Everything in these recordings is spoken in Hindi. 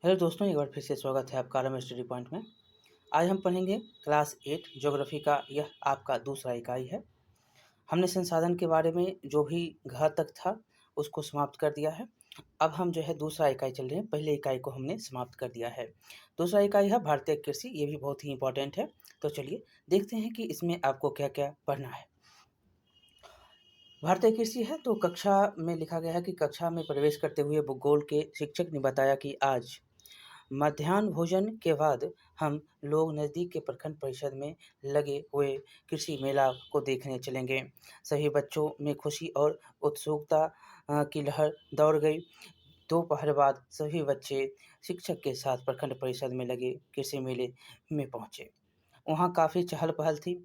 हेलो दोस्तों, एक बार फिर से स्वागत है आपका आरएम स्टडी पॉइंट में। आज हम पढ़ेंगे क्लास 8 ज्योग्राफी का। यह आपका दूसरा इकाई है। हमने संसाधन के बारे में जो भी घर तक था उसको समाप्त कर दिया है। अब हम जो है दूसरा इकाई चल रहे हैं। पहले इकाई को हमने समाप्त कर दिया है। दूसरा इकाई है भारतीय कृषि। ये भी बहुत ही इंपॉर्टेंट है। तो चलिए देखते हैं कि इसमें आपको क्या क्या पढ़ना है। भारतीय कृषि है तो कक्षा में लिखा गया है कि कक्षा में प्रवेश करते हुए भूगोल के शिक्षक ने बताया कि आज मध्याह्न भोजन के बाद हम लोग नज़दीक के प्रखंड परिषद में लगे हुए कृषि मेला को देखने चलेंगे। सभी बच्चों में खुशी और उत्सुकता की लहर दौड़ गई। दोपहर बाद सभी बच्चे शिक्षक के साथ प्रखंड परिषद में लगे कृषि मेले में पहुंचे। वहां काफ़ी चहल पहल थी।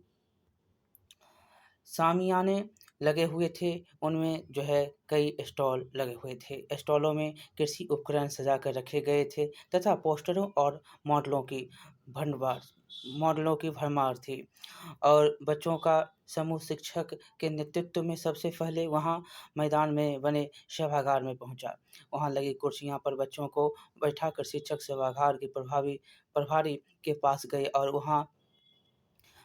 शामियाने लगे हुए थे, उनमें जो है कई स्टॉल लगे हुए थे। स्टॉलों में कृषि उपकरण सजा कर रखे गए थे तथा पोस्टरों और मॉडलों की भंडार मॉडलों की भरमार थी। और बच्चों का समूह शिक्षक के नेतृत्व में सबसे पहले वहां मैदान में बने सभागार में पहुंचा। वहां लगी कुर्सियां पर बच्चों को बैठाकर शिक्षक सभागार के प्रभारी के पास गए और वहां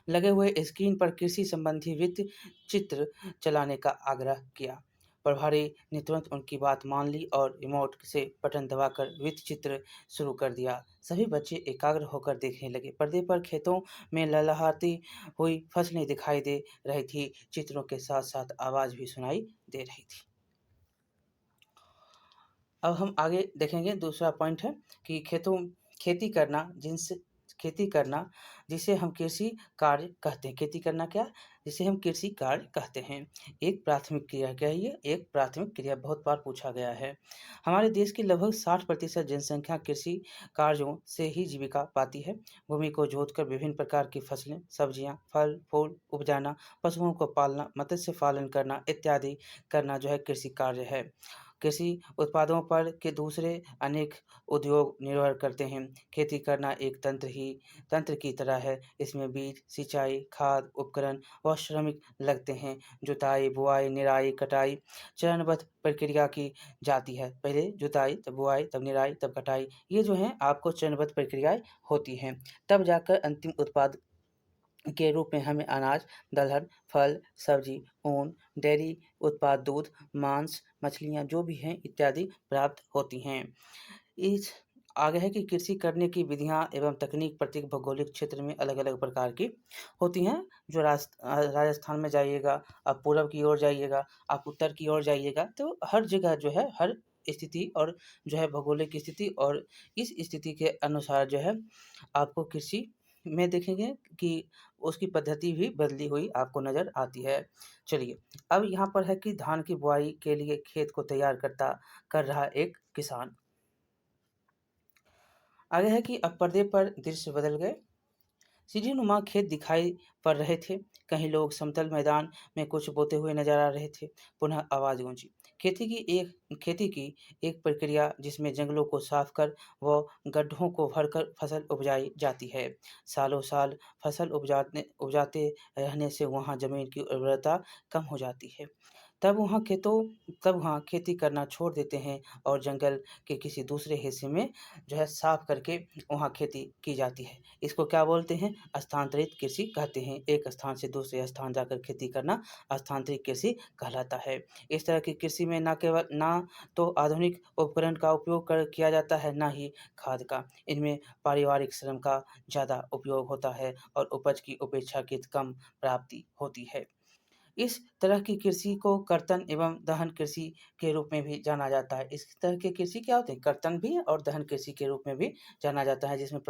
लगे हुए स्क्रीन पर कृषि संबंधी वित्त चित्र चलाने का आग्रह किया। प्रभारी ने तुरंत उनकी बात मान ली और रिमोट से बटन दबाकर वित्त चित्र शुरू कर दिया। सभी बच्चे एकाग्र होकर देखने लगे। पर्दे पर खेतों में लहलहाती हुई फसलें दिखाई दे रही थी। चित्रों के साथ साथ आवाज भी सुनाई दे रही थी। अब हम आगे देखेंगे। दूसरा पॉइंट है कि खेती करना जिनसे खेती करना जिसे हम कृषि कार्य कहते हैं। खेती करना क्या? जिसे हम कृषि कार्य कहते हैं। एक प्राथमिक क्रिया क्या है ये? एक प्राथमिक क्रिया बहुत बार पूछा गया है। हमारे देश की लगभग 60% जनसंख्या कृषि कार्यों से ही जीविका पाती है। भूमि को जोतकर विभिन्न प्रकार की फसलें, सब्जियां, फल फूल उपजाना, पशुओं को पालना, मत्स्य पालन करना इत्यादि करना जो है कृषि कार्य है। कृषि उत्पादों पर के दूसरे अनेक उद्योग निर्भर करते हैं। खेती करना एक तंत्र की तरह है। इसमें बीज, सिंचाई, खाद, उपकरण व श्रमिक लगते हैं। जुताई, बुआई, निराई, कटाई चरणबद्ध प्रक्रिया की जाती है। पहले जुताई, तब बुआई, तब निराई, तब कटाई। ये जो है आपको चरणबद्ध प्रक्रियाएं होती हैं। तब जाकर अंतिम उत्पाद के रूप में हमें अनाज, दलहन, फल, सब्जी, ऊन, डेयरी उत्पाद, दूध, मांस, मछलियाँ जो भी हैं इत्यादि प्राप्त होती हैं। इस आगे है कि कृषि करने की विधियाँ एवं तकनीक प्रत्येक भौगोलिक क्षेत्र में अलग-अलग प्रकार की होती हैं। जो राजस्थान में जाइएगा, आप पूरब की ओर जाइएगा, आप उत्तर की ओर जाइएगा, तो हर जगह जो है हर स्थिति और जो है भौगोलिक स्थिति और इस स्थिति के अनुसार जो है आपको कृषि में देखेंगे कि उसकी पद्धति भी बदली हुई आपको नज़र आती है। चलिए, अब यहाँ पर है कि धान की बुआई के लिए खेत को तैयार कर रहा एक किसान। आगे है कि अब पर्दे पर दृश्य बदल गए। सीढ़ीनुमा खेत दिखाई पड़ रहे थे। कहीं लोग समतल मैदान में कुछ बोते हुए नजर आ रहे थे। पुनः आवाज गूंजी। खेती की एक प्रक्रिया जिसमें जंगलों को साफ कर व गड्ढों को भरकर फसल उपजाई जाती है। सालों साल फसल उपजाते रहने से वहाँ जमीन की उर्वरता कम हो जाती है। तब वहाँ खेती करना छोड़ देते हैं और जंगल के किसी दूसरे हिस्से में जो है साफ करके वहाँ खेती की जाती है। इसको क्या बोलते हैं? स्थानांतरित कृषि कहते हैं। एक स्थान से दूसरे स्थान जाकर खेती करना स्थानांतरित कृषि कहलाता है। इस तरह की कृषि में ना तो आधुनिक उपकरण का उपयोग किया जाता है, ना ही खाद का। इनमें पारिवारिक श्रम का ज़्यादा उपयोग होता है और उपज की अपेक्षाकृत कम प्राप्ति होती है। इस तरह की कृषि को कर्तन एवं दहन कृषि के रूप में भी जाना जाता है। इस तरह की कृषि क्या होते हैं? कर्तन भी और दहन कृषि के रूप में भी जाना जाता है, जिसमें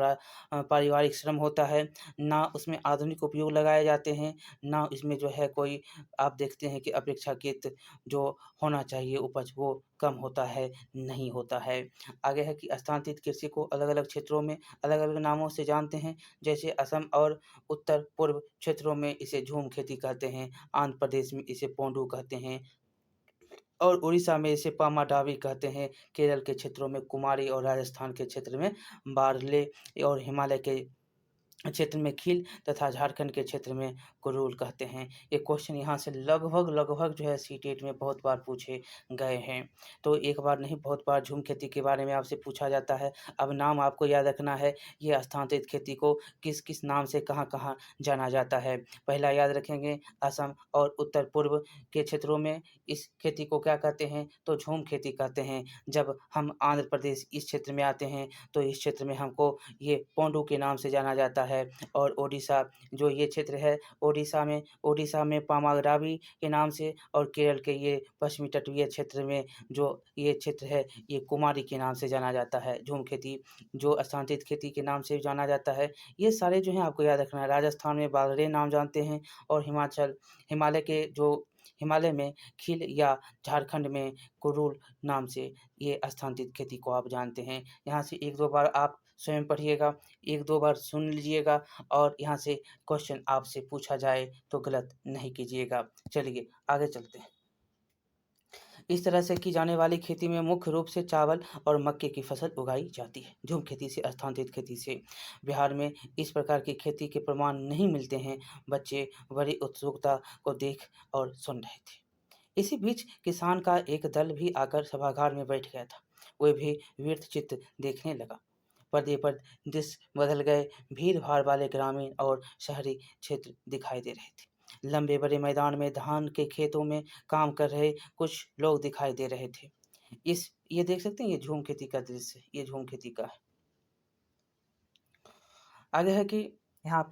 पारिवारिक श्रम होता है, ना उसमें आधुनिक उपयोग लगाए जाते हैं, ना इसमें जो है कोई आप देखते हैं कि अपेक्षाकृत जो होना चाहिए उपज वो कम होता है, नहीं होता है। आगे है कि स्थानांतरित कृषि को अलग-अलग क्षेत्रों में अलग-अलग नामों से जानते हैं। जैसे असम और उत्तर-पूर्व क्षेत्रों में इसे झूम खेती कहते हैं, आंध्र प्रदेश में इसे पोंडू कहते हैं और उड़ीसा में इसे पामाडावी कहते हैं। केरल के क्षेत्रों में कुमारी और राजस्थान के क्षेत्र में बारले और हिमालय के क्षेत्र में खील तथा झारखंड के क्षेत्र में कुरुल कहते हैं। ये क्वेश्चन यहाँ से लगभग जो है सीटेट में बहुत बार पूछे गए हैं। तो एक बार नहीं बहुत बार झूम खेती के बारे में आपसे पूछा जाता है। अब नाम आपको याद रखना है, ये स्थानांतरित खेती को किस-किस नाम से कहाँ-कहाँ जाना जाता है। पहला याद रखेंगे असम और उत्तर-पूर्व के क्षेत्रों में इस खेती को क्या कहते हैं, तो झूम खेती कहते हैं। जब हम आंध्र प्रदेश इस क्षेत्र में आते हैं, तो इस क्षेत्र में हमको ये पोंडू के नाम से जाना जाता है। और ओडिशा जो ये क्षेत्र है, ओडिशा में पामाग्रावी के नाम से और केरल के ये पश्चिमी तटीय क्षेत्र में जो ये क्षेत्र है, ये कुमारी के नाम से जाना जाता है। झूम खेती जो स्थानांतरित खेती के नाम से जाना जाता है। ये सारे जो हैं आपको याद रखना है। राजस्थान में बागड़े नाम जानते हैं और हिमालय में खील या झारखंड में कुरुल नाम से ये स्थानांतरित खेती को आप जानते हैं। यहाँ से 1-2 बार आप स्वयं पढ़िएगा, 1-2 बार सुन लीजिएगा और यहाँ से क्वेश्चन आपसे पूछा जाए तो गलत नहीं कीजिएगा। चलिए आगे चलते हैं। इस तरह से की जाने वाली खेती में मुख्य रूप से चावल और मक्के की फसल उगाई जाती है। झूम खेती से स्थानांतरित खेती से बिहार में इस प्रकार की खेती के प्रमाण नहीं मिलते हैं। बच्चे बड़ी उत्सुकता को देख और सुन रहे थे। इसी बीच किसान का एक दल भी आकर सभागार में बैठ गया था। वह भी व्यर्थ-चित्त देखने लगा। पर्दे पर दृश्य बदल गए। भीड़-भाड़ वाले ग्रामीण और शहरी क्षेत्र दिखाई दे रहे थे। लंबे बड़े मैदान में धान के खेतों में काम कर रहे कुछ लोग दिखाई दे रहे थे। ये देख सकते हैं, ये झूम खेती का दृश्य, ये झूम खेती का है। आगे है कि यहाँ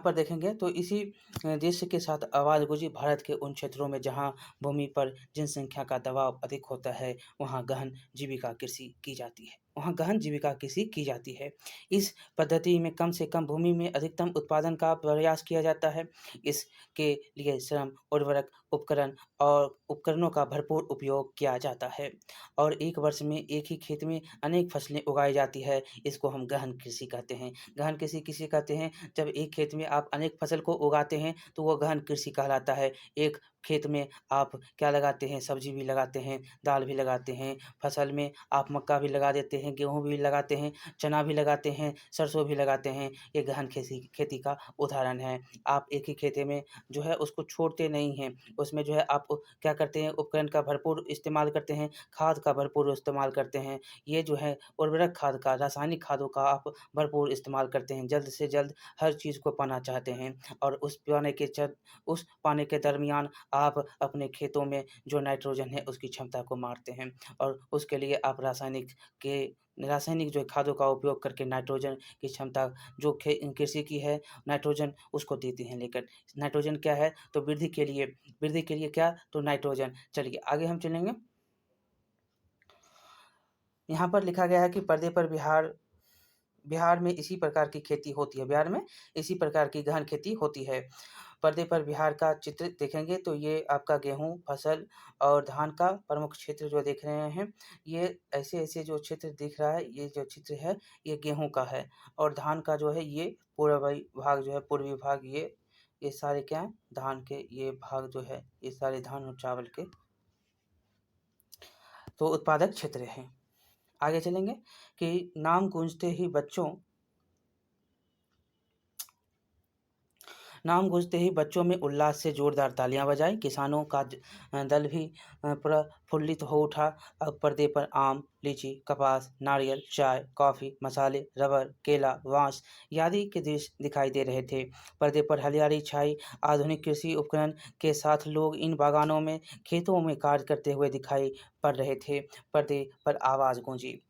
पर देखेंगे तो इसी दृश्य के साथ आवाज़ गूंजी। भारत के उन क्षेत्रों में जहाँ भूमि पर जनसंख्या का दबाव अधिक होता है, वहाँ गहन जीविका कृषि की जाती है। इस पद्धति में कम से कम भूमि में अधिकतम उत्पादन का प्रयास किया जाता है। इसके लिए श्रम, उर्वरक, उपकरणों का भरपूर उपयोग किया जाता है और एक वर्ष में एक ही खेत में अनेक फसलें उगाई जाती है। इसको हम गहन कृषि कहते हैं। गहन कृषि किसे कहते हैं? जब एक खेत में आप अनेक फसल को उगाते हैं, तो वो गहन कृषि कहलाता है। एक खेत में आप क्या लगाते हैं? सब्जी भी लगाते हैं, दाल भी लगाते हैं, फसल में आप मक्का भी लगा देते हैं, गेहूँ भी लगाते हैं, चना भी लगाते हैं, सरसों भी लगाते हैं। ये गहन खेती का उदाहरण है। आप एक ही खेत में जो है उसको छोड़ते नहीं हैं। उसमें जो है आप क्या करते हैं, उपकरण का भरपूर इस्तेमाल करते हैं, खाद का भरपूर इस्तेमाल करते हैं। ये जो है उर्वरक खाद का, रासायनिक खादों का आप भरपूर इस्तेमाल करते हैं। जल्द से जल्द हर चीज़ को पाना चाहते हैं और उस पाने के दरमियान आप अपने खेतों में जो नाइट्रोजन है उसकी क्षमता को मारते हैं और उसके लिए आप रासायनिक जो खादों का उपयोग करके नाइट्रोजन की क्षमता जो कृषि की है, नाइट्रोजन उसको देते हैं लेकर। नाइट्रोजन क्या है? तो वृद्धि के लिए क्या? तो नाइट्रोजन। चलिए आगे हम चलेंगे। यहाँ पर लिखा गया है कि पर्दे पर बिहार में इसी प्रकार की खेती होती है। बिहार में इसी प्रकार की गहन खेती होती है। पर्दे पर बिहार का चित्र देखेंगे तो ये आपका गेहूँ फसल और धान का प्रमुख क्षेत्र जो देख रहे हैं, ये ऐसे-ऐसे जो क्षेत्र दिख रहा है, ये जो चित्र है, ये गेहूँ का है और धान का जो है ये पूर्वी भाग जो है, पूर्वी भाग ये सारे क्या हैं? धान के ये भाग जो है, ये सारे धान और चावल के तो उत्पादक क्षेत्र हैं। आगे चलेंगे कि नाम गूंजते ही बच्चों में उल्लास से जोरदार तालियां बजाई। किसानों का दल भी प्रफुल्लित हो उठा। अब पर्दे पर आम, लीची, कपास, नारियल, चाय, कॉफ़ी, मसाले, रबर, केला, बाँस आदि के दृश्य दिखाई दे रहे थे। पर्दे पर हरियाली छाई। आधुनिक कृषि उपकरण के साथ लोग इन बागानों में खेतों में कार्य करते हुए दिखाई पड़ रहे थे। पर्दे पर आवाज़ गूंजी।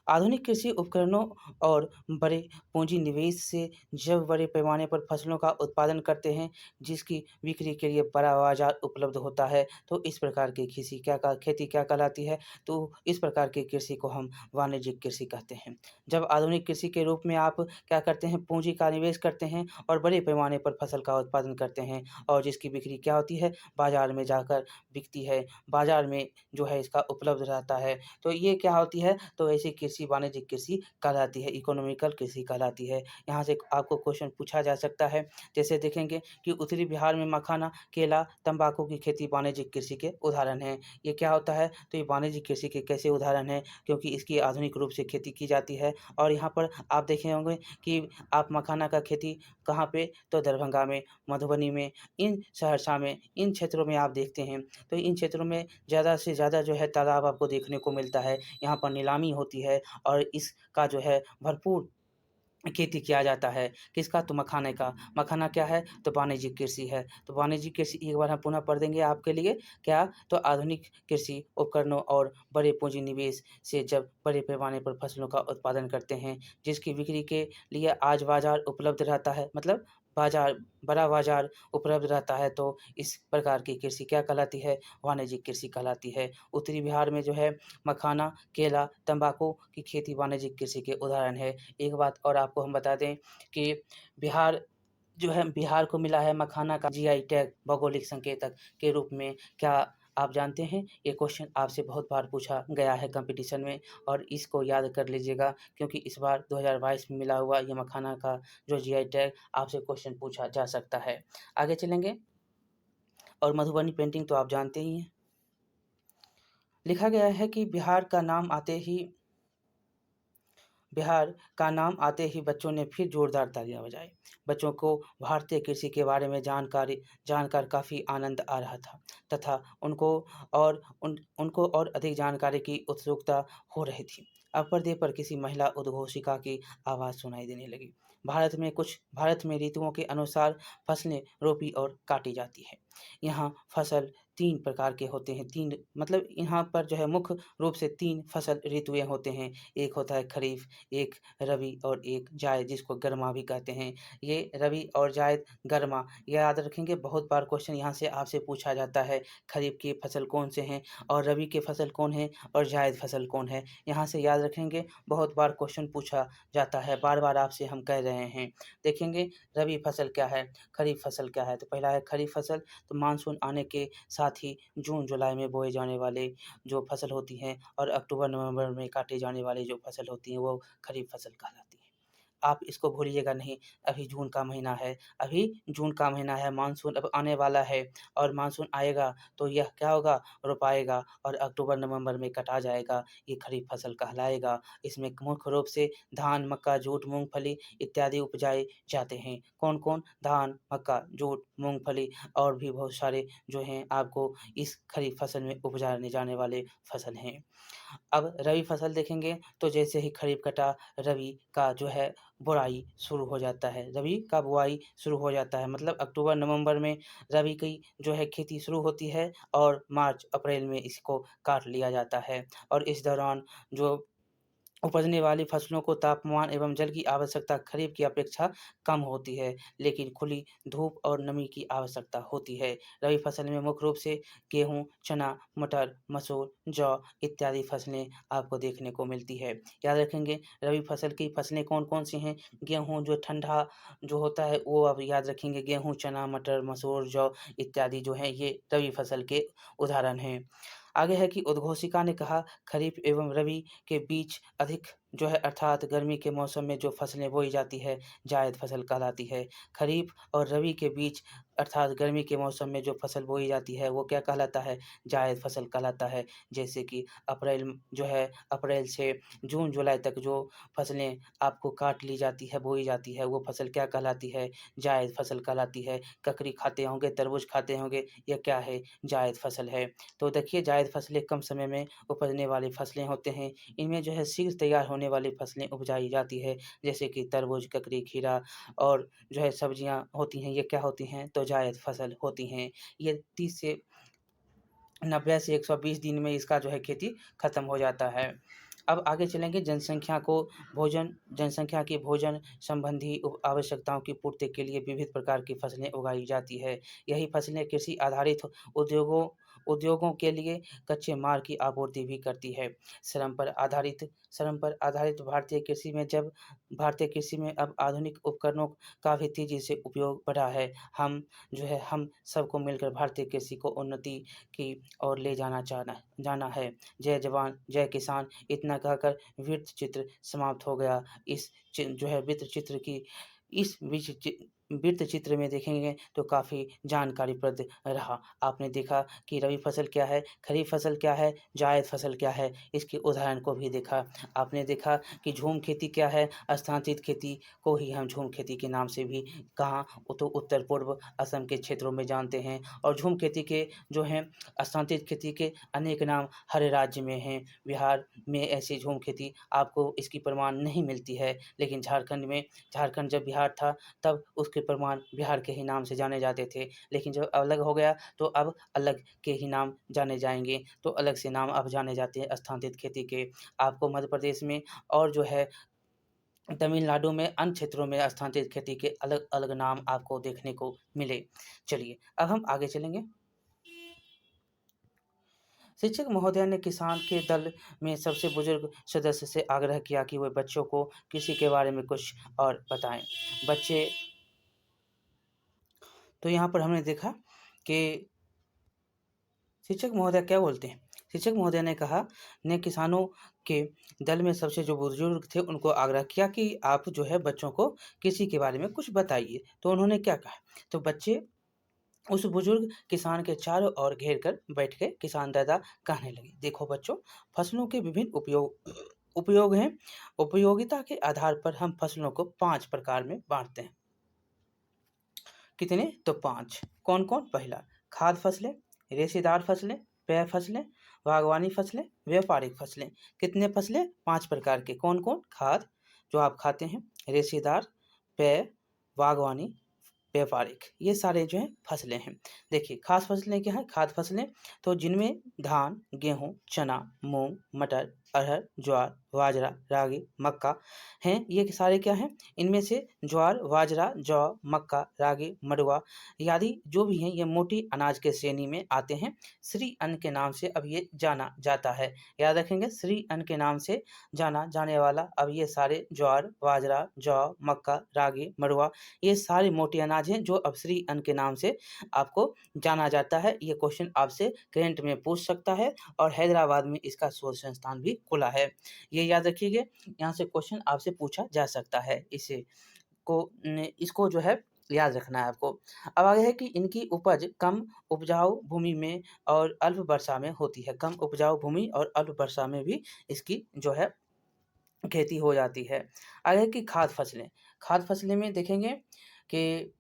आधुनिक कृषि उपकरणों और बड़े पूंजी निवेश से जब बड़े पैमाने पर फसलों का उत्पादन करते हैं, जिसकी बिक्री के लिए बड़ा बाजार उपलब्ध होता है, तो इस प्रकार की खेती क्या कहलाती है? तो इस प्रकार की कृषि को हम वाणिज्यिक कृषि कहते हैं। जब आधुनिक कृषि के रूप में आप क्या करते हैं, पूंजी का निवेश करते हैं और बड़े पैमाने पर फसल का उत्पादन करते हैं और जिसकी बिक्री क्या होती है? बाजार में जाकर बिकती है, बाजार में जो है इसका उपलब्ध रहता है। तो ये क्या होती है? तो ऐसी कृषि कृषि वाणिज्यिक कृषि कहलाती है, इकोनॉमिकल कृषि कहलाती है। यहाँ से आपको क्वेश्चन पूछा जा सकता है। जैसे देखेंगे कि उत्तरी बिहार में मखाना, केला, तंबाकू की खेती वाणिज्यिक कृषि के उदाहरण हैं। ये क्या होता है? तो ये वाणिज्यिक कृषि के कैसे उदाहरण हैं? क्योंकि इसकी आधुनिक रूप से खेती की जाती है। और यहाँ पर आप देखे होंगे कि आप मखाना का खेती कहाँ पे? तो दरभंगा में, मधुबनी में, इन सहरसा में, इन क्षेत्रों में आप देखते हैं। तो इन क्षेत्रों में ज़्यादा से ज़्यादा जो है तालाब आपको देखने को मिलता है। यहाँ पर नीलामी होती है और इसका जो है भरपूर खेती किया जाता है। किसका? तो मखाने का। मखाना क्या है? तो वाणिज्यिक कृषि है। तो वाणिज्यिक कृषि एक बार हम पुनः पढ़ देंगे आपके लिए। क्या? तो आधुनिक कृषि उपकरणों और बड़े पूँजी निवेश से जब बड़े पैमाने पर फसलों का उत्पादन करते हैं, जिसकी बिक्री के लिए आज बाज़ार उपलब्ध रहता है, मतलब बाज़ार, बड़ा बाज़ार उपलब्ध रहता है, तो इस प्रकार की कृषि क्या कहलाती है? वाणिज्यिक कृषि कहलाती है। उत्तरी बिहार में जो है मखाना, केला, तंबाकू की खेती वाणिज्यिक कृषि के उदाहरण है। एक बात और आपको हम बता दें कि बिहार जो है, बिहार को मिला है मखाना का जीआई टैग भौगोलिक संकेतक के रूप में। क्या आप जानते हैं? ये क्वेश्चन आपसे बहुत बार पूछा गया है कॉम्पिटिशन में और इसको याद कर लीजिएगा, क्योंकि इस बार 2022 में मिला हुआ ये मखाना का जो जीआई टैग आपसे क्वेश्चन पूछा जा सकता है। आगे चलेंगे। और मधुबनी पेंटिंग तो आप जानते ही हैं। लिखा गया है कि बिहार का नाम आते ही बच्चों ने फिर जोरदार तालियां बजाई। बच्चों को भारतीय कृषि के बारे में जानकर काफ़ी आनंद आ रहा था तथा उनको और अधिक जानकारी की उत्सुकता हो रही थी। अब पर्दे पर किसी महिला उद्घोषिका की आवाज़ सुनाई देने लगी। भारत में ऋतुओं के अनुसार फसलें रोपी और काटी जाती है। यहाँ फसल 3 प्रकार के होते हैं। 3 मतलब यहाँ पर जो है मुख्य रूप से 3 फसल ऋतुएँ होते हैं। एक होता है खरीफ, एक रबी और एक जायद, जिसको गरमा भी कहते हैं। ये रबी और जायद, गरमा याद रखेंगे, बहुत बार क्वेश्चन यहाँ से आपसे पूछा जाता है। खरीफ की फसल कौन से हैं और रबी की फसल कौन है और जायद फसल कौन है? यहाँ से याद रखेंगे, बहुत बार क्वेश्चन पूछा जाता है, बार-बार आपसे हम कह रहे हैं। देखेंगे रबी फसल क्या है, खरीफ फसल क्या है? तो पहला है खरीफ फसल, तो मानसून आने के साथ ही जून-जुलाई में बोए जाने वाले जो फसल होती हैं और अक्टूबर-नवंबर में काटे जाने वाली जो फसल होती हैं, वो खरीफ फसल कहलाती है। आप इसको भूलिएगा नहीं, अभी जून का महीना है, मानसून अब आने वाला है और मानसून आएगा तो यह क्या होगा? रोपाएगा और अक्टूबर-नवंबर में कटा जाएगा, ये खरीफ फसल कहलाएगा। इसमें मुख्य रूप से धान, मक्का, जूट, मूँगफली इत्यादि उपजाए जाते हैं। कौन-कौन? धान, मक्का, जूट, मूँगफली और भी बहुत सारे जो हैं आपको इस खरीफ फसल में उपजाने जाने वाले फसल हैं। अब रबी फसल देखेंगे तो जैसे ही खरीफ कटा, रबी का जो है बुवाई शुरू हो जाता है। रबी का बुवाई शुरू हो जाता है, मतलब अक्टूबर-नवंबर में रबी की जो है खेती शुरू होती है और मार्च-अप्रैल में इसको काट लिया जाता है। और इस दौरान जो उपजने वाली फसलों को तापमान एवं जल की आवश्यकता खरीफ की अपेक्षा कम होती है, लेकिन खुली धूप और नमी की आवश्यकता होती है। रबी फसल में मुख्य रूप से गेहूँ, चना, मटर, मसूर, जौ इत्यादि फसलें आपको देखने को मिलती है। याद रखेंगे रबी फसल की फसलें कौन-कौन सी हैं? गेहूँ जो ठंडा जो होता है वो आप याद रखेंगे, गेहूँ, चना, मटर, मसूर, जौ इत्यादि जो हैं ये रबी फसल के उदाहरण हैं। आगे है कि उद्घोषिका ने कहा खरीफ एवं रबी के बीच अधिक जो है अर्थात गर्मी के मौसम में जो फसलें बोई जाती है, जायद फसल कहलाती है। खरीफ और रबी के बीच अर्थात गर्मी के मौसम में जो फसल बोई जाती है, वो क्या कहलाता है? जायद फसल कहलाता है। जैसे कि अप्रैल से जून-जुलाई तक जो फसलें आपको काट ली जाती है, बोई जाती है, वो फसल क्या कहलाती है? जायद फसल कहलाती है। ककड़ी खाते होंगे, तरबूज खाते होंगे, ये क्या है? जायद फसल है। तो देखिए जायद फसलें कम समय में उपजने वाली फसलें होते हैं। इनमें जो है शीघ्र तैयार होने वाली फसलें उपजाई जाती है, जैसे कि तरबूज, ककड़ी, खीरा और जो है सब्जियाँ होती हैं, ये क्या होती हैं? तो जायद फसल होती हैं। ये 30 से 90 से 120 दिन में इसका जो है खेती खत्म हो जाता है। अब आगे चलेंगे जनसंख्या की भोजन संबंधी आवश्यकताओं की पूर्ति के लिए विविध प्रकार की फसलें उगाई जाती है। यही फसलें कृषि आधारित उद्योगों उद्योगों के लिए कच्चे माल की आपूर्ति भी करती है। श्रम पर आधारित भारतीय कृषि में अब आधुनिक उपकरणों का भी तेज़ी से उपयोग बढ़ा है। हम सबको मिलकर भारतीय कृषि को उन्नति की ओर ले जाना है। जय जवान, जय किसान, इतना कहकर वृत्त चित्र समाप्त हो गया। इस जो है वृत्त चित्र में देखेंगे तो काफ़ी जानकारीप्रद रहा। आपने देखा कि रबी फसल क्या है, खरीफ फसल क्या है, जायद फसल क्या है, इसके उदाहरण को भी देखा। आपने देखा कि झूम खेती क्या है, स्थानांतरित खेती को ही हम झूम खेती के नाम से भी कहाँ तो उत्तर पूर्व असम के क्षेत्रों में जानते हैं। और झूम खेती के जो हैं स्थानांतरित खेती के अनेक नाम हर राज्य में हैं। बिहार में ऐसी झूम खेती आपको इसकी प्रमाण नहीं मिलती है, लेकिन झारखंड जब बिहार था तब उसके प्रमाण बिहार के ही नाम से जाने जाते थे। लेकिन जब अलग हो गया तो अब अलग के ही नाम जाने जाएँगे, तो अलग से नाम अब जाने जाते हैं स्थानांतरित खेती के। आपको मध्य प्रदेश में और जो है तमिलनाडु में अन्य क्षेत्रों में स्थानांतरित खेती के अलग-अलग नाम आपको देखने को मिले। चलिए, अब हम आगे चलेंगे। शिक्षक महोदय ने किसान के दल में सबसे बुजुर्ग सदस्य से आग्रह किया कि वे बच्चों को कृषि के बारे में कुछ और बताएं। बच्चे तो यहाँ पर हमने देखा कि शिक्षक महोदय क्या बोलते हैं। शिक्षक महोदय ने किसानों के दल में सबसे जो बुजुर्ग थे उनको आग्रह किया कि आप जो है बच्चों को कृषि के बारे में कुछ बताइए। तो उन्होंने क्या कहा, तो बच्चे उस बुजुर्ग किसान के चारों ओर घेर कर बैठ के किसान दादा कहने लगे, देखो बच्चों, फसलों के विभिन्न उपयोग हैं। उपयोगिता के आधार पर हम फसलों को 5 प्रकार में बांटते हैं। कितने, तो 5। कौन कौन, पहला खाद्य फसलें, रेशेदार फसलें, पेय फसलें, बागवानी फसलें, व्यापारिक फसलें। कितने फसलें, 5 प्रकार के। कौन कौन, खाद्य जो आप खाते हैं, रेशेदार, पेय, बागवानी, व्यापारिक, ये सारे जो हैं फसलें हैं। देखिए खास फसलें क्या हैं, खाद्य फसलें तो जिनमें धान, गेहूँ, चना, मूंग, मटर, अरहर, ज्वार, बाजरा, रागी, मक्का हैं। ये सारे क्या हैं, इनमें से ज्वार, बाजरा, जौ, मक्का, रागी, मड़ुआ आदि जो भी हैं ये मोटी अनाज के श्रेणी में आते हैं। श्री अन्न के नाम से अब ये जाना जाता है। याद रखेंगे, श्री अन्न के नाम से जाना जाने वाला अब ये सारे ज्वार, बाजरा, जौ, मक्का, रागी, मड़ुआ ये सारे मोटे अनाज हैं जो अब श्री अन्न के नाम से आपको जाना जाता है। ये क्वेश्चन आपसे करंट में पूछ सकता है और हैदराबाद में इसका शोध संस्थान भी खुला है। ये याद रखिएगा, यहाँ से क्वेश्चन आपसे पूछा जा सकता है। इसको जो है याद रखना है आपको। अब आगे है कि इनकी उपज कम उपजाऊ भूमि में और अल्प वर्षा में होती है। कम उपजाऊ भूमि और अल्प वर्षा में भी इसकी जो है खेती हो जाती है। आगे है कि खाद्य फसलें में देखेंगे कि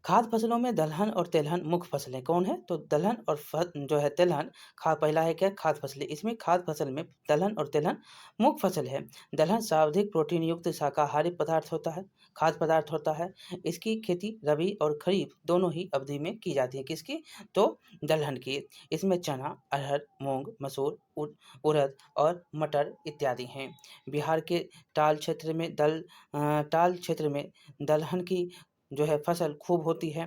खाद्य फसलों में दलहन और तिलहन मुख्य फसलें कौन है, तो दलहन और जो है तिलहन पहला है क्या, खाद्य फसलें। इसमें खाद्य फसल में दलहन और तिलहन मुख्य फसल है। दलहन सर्वाधिक प्रोटीन युक्त शाकाहारी पदार्थ होता है, खाद्य पदार्थ होता है। इसकी खेती रबी और खरीफ दोनों ही अवधि में की जाती है। किसकी, तो दलहन की। इसमें चना, अरहर, मूंग, मसूर, उड़द और मटर इत्यादि हैं। बिहार के टाल क्षेत्र में दलहन की जो है फसल खूब होती है।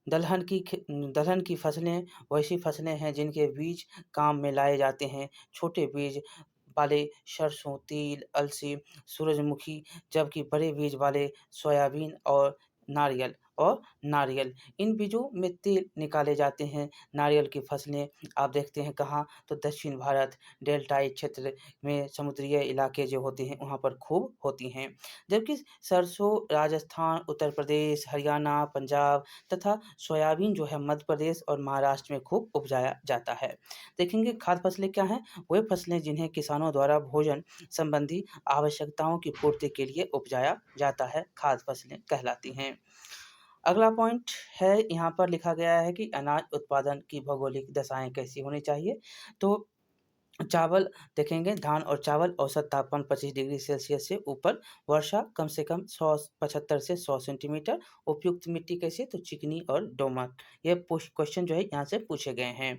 दलहन की फसलें वैसी फसलें हैं जिनके बीज काम में लाए जाते हैं। छोटे बीज वाले सरसों, तिल, अलसी, सूरजमुखी, जबकि बड़े बीज वाले सोयाबीन और नारियल। इन बीजों में तेल निकाले जाते हैं। नारियल की फसलें आप देखते हैं कहाँ, तो दक्षिण भारत, डेल्टाई क्षेत्र में समुद्रीय इलाके जो होते हैं वहाँ पर खूब होती हैं। जबकि सरसों राजस्थान, उत्तर प्रदेश, हरियाणा, पंजाब तथा सोयाबीन जो है मध्य प्रदेश और महाराष्ट्र में खूब उपजाया जाता है। देखेंगे खाद्य फसलें क्या हैं, वे फसलें जिन्हें किसानों द्वारा भोजन संबंधी आवश्यकताओं की पूर्ति के लिए उपजाया जाता है, खाद्य फसलें कहलाती हैं। अगला पॉइंट है, यहाँ पर लिखा गया है कि अनाज उत्पादन की भौगोलिक दशाएं कैसी होनी चाहिए। तो चावल देखेंगे, धान और चावल औसत तापमान 25 डिग्री सेल्सियस से ऊपर, वर्षा कम से कम 175 से 100 सेंटीमीटर। उपयुक्त मिट्टी कैसे, तो चिकनी और दोमट। ये क्वेश्चन जो है यहाँ से पूछे गए हैं।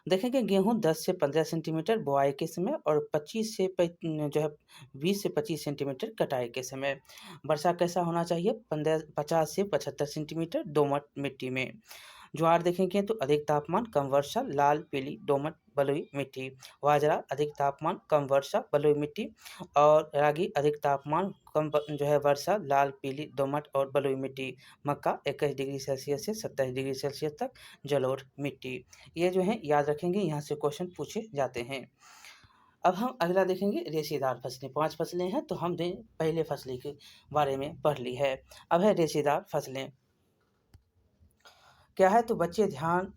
देखेंगे गेहूं 10 से 15 सेंटीमीटर बुआई के समय और 20 से 25 सेंटीमीटर कटाई के समय। वर्षा कैसा होना चाहिए, 50 से 75 सेंटीमीटर दोमट मिट्टी में। ज्वार देखेंगे तो अधिक तापमान, कम वर्षा, लाल, पीली, दोमट, बलुई मिट्टी। बाजरा अधिक तापमान, कम वर्षा, बलुई मिट्टी। और रागी अधिक तापमान, कम जो है वर्षा, लाल, पीली, दोमट और बलुई मिट्टी। मक्का 21 डिग्री सेल्सियस से 27 डिग्री सेल्सियस तक, जलोढ़ मिट्टी। ये जो है याद रखेंगे, यहाँ से क्वेश्चन पूछे जाते हैं। अब हम अगला देखेंगे रेशेदार फसलें। 5 फसलें हैं, तो हमने पहले फसलें के बारे में पढ़ ली है। अब है रेशेदार फसलें। क्या है, तो बच्चे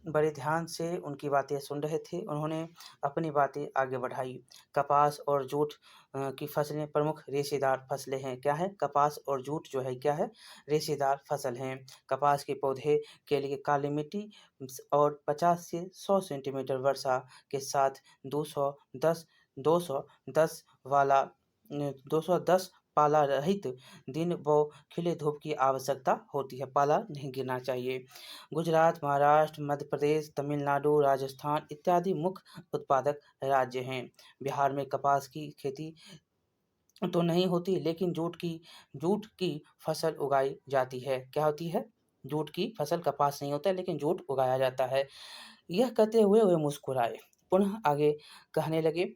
बड़े ध्यान से उनकी बातें सुन रहे थे। उन्होंने अपनी बातें आगे बढ़ाई। कपास और जूट की फसलें प्रमुख रेशेदार फसलें हैं। क्या है, कपास और जूट जो है क्या है, रेशेदार फसल हैं। कपास के पौधे के लिए काली मिट्टी और 50 से 100 सेंटीमीटर वर्षा के साथ 210 210 वाला 210 पाला रहित दिन व खिले धूप की आवश्यकता होती है। पाला नहीं गिरना चाहिए। गुजरात, महाराष्ट्र, मध्य प्रदेश, तमिलनाडु, राजस्थान इत्यादि मुख्य उत्पादक राज्य हैं। बिहार में कपास की खेती तो नहीं होती, लेकिन जूट की फसल उगाई जाती है। क्या होती है, जूट की फसल, कपास नहीं होता है लेकिन जूट उगाया जाता है। यह कहते हुए वे मुस्कुराए। पुनः आगे कहने लगे,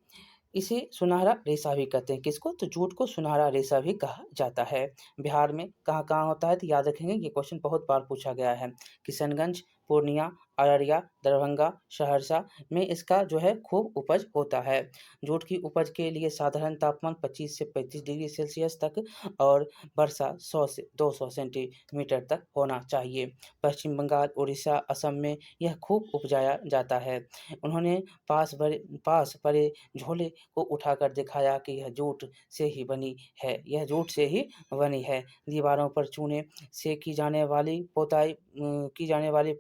इसे सुनहरा रेशा भी कहते हैं। किसको, तो जूट को सुनहरा रेशा भी कहा जाता है। बिहार में कहाँ कहाँ होता है, तो याद रखेंगे, ये क्वेश्चन बहुत बार पूछा गया है। किशनगंज, पूर्णिया, अररिया, दरभंगा, सहरसा में इसका जो है खूब उपज होता है। जूट की उपज के लिए साधारण तापमान 25 से 35 डिग्री सेल्सियस तक और वर्षा 100 से 200 सेंटीमीटर तक होना चाहिए। पश्चिम बंगाल, उड़ीसा, असम में यह खूब उपजाया जाता है। उन्होंने पास पड़े झोले को उठाकर दिखाया कि यह जूट से ही बनी है, यह जूट से ही बनी है। दीवारों पर चूने से की जाने वाली